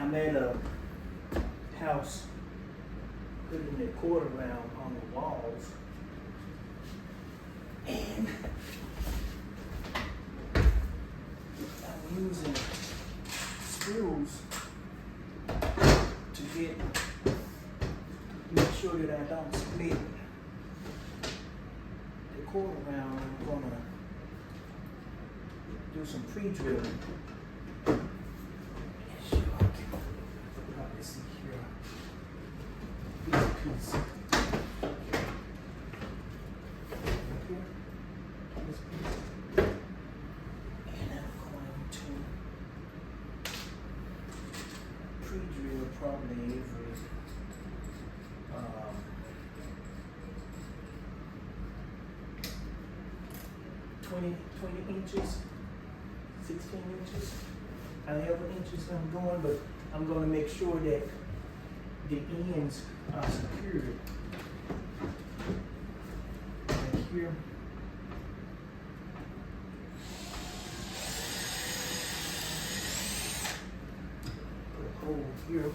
I'm at a house putting the quarter round on the walls. And I'm using screws to make sure that I don't split the quarter round. I'm gonna do some pre-drilling. Sure, I can probably see here. This piece. Here. This piece. And I'm going to pre-drill probably every 20 inches, 16 inches, however inches I'm going, but I'm going to make sure that the ends are secured. Right here. Put a hole here.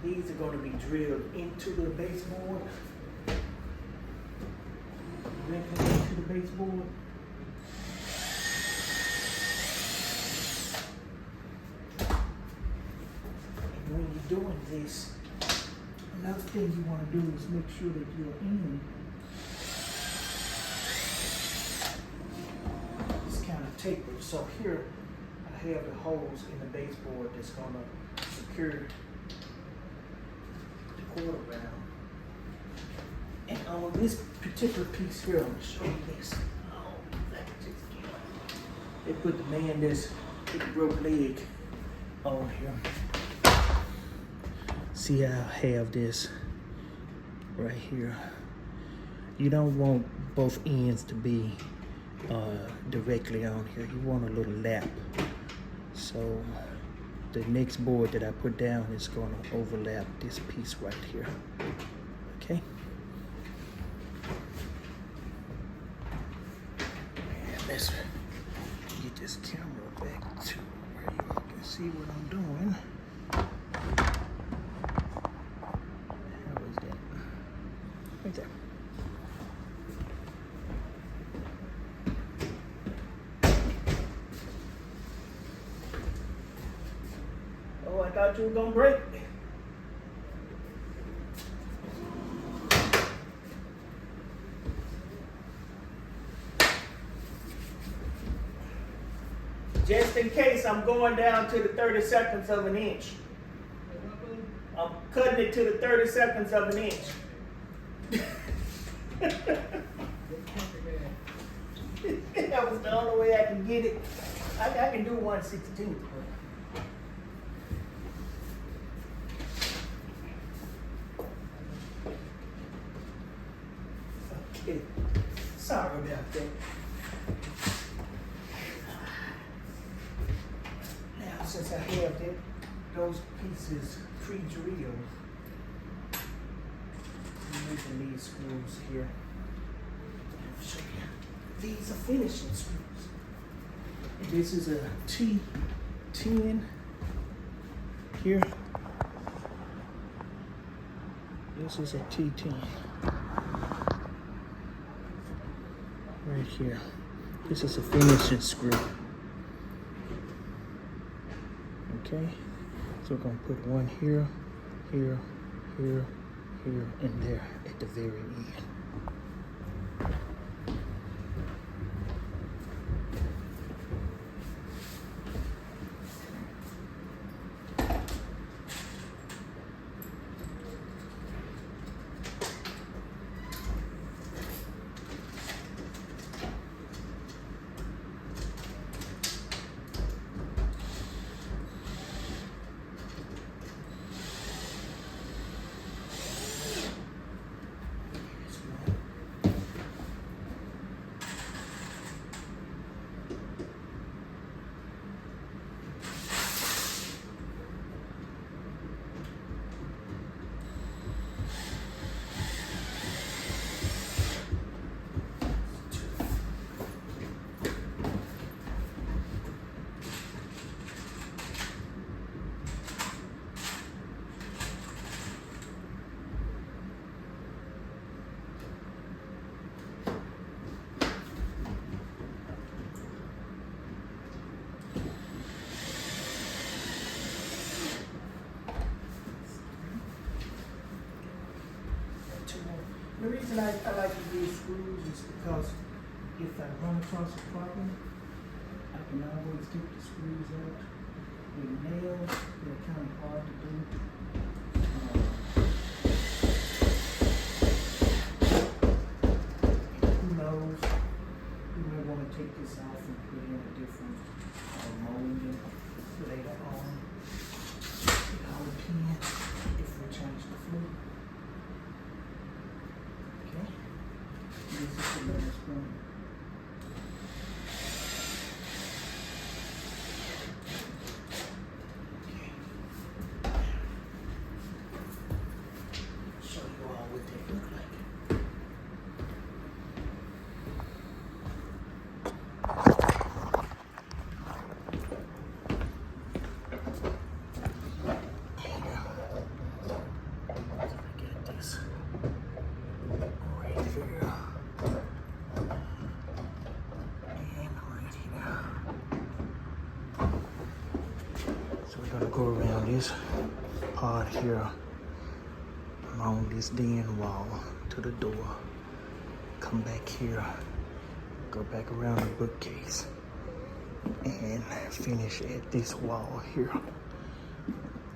These are going to be drilled into the baseboard. Directly into the baseboard. And when you're doing this, another thing you want to do is make sure that your end is kind of tapered. So here I have the holes in the baseboard that's going to secure quarter round. And on this particular piece here, I'm going to show you this. Oh, they put the man that's with the broke leg on here. See, I have this right here. You don't want both ends to be directly on here. You want a little lap. So the next board that I put down is going to overlap this piece right here. Okay. And let's get this camera back to where you can see what I'm doing. How is that? Right there. Oh, I thought you were gonna break. Just in case, I'm going down to the 30/2 of an inch. I'm cutting it to the 30/2 of an inch. That was the only way I can get it. I can do 1/16. Okay. Sorry about that. Now, since I have those pieces pre-drilled, I'm using these screws here. I'll show you. These are finishing screws. This is a T10 here. This is a T10 right here. This is a finishing screw. Okay, so we're gonna put one here, here, here, here, and there at the very end. The reason I like to use screws is because if I run across a problem, I can always get the screws out. With nails, they're kind of hard to do. Who knows? You may want to take this off and put in a different molding later on. It all depends if we change the fluid. Okay? This is the last one. Okay. Show you all what they look like. So we're gonna go around this part here along this den wall to the door. Come back here, go back around the bookcase, and finish at this wall here.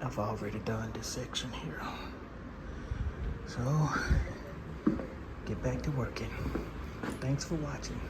I've already done this section here. So get back to working. Thanks for watching.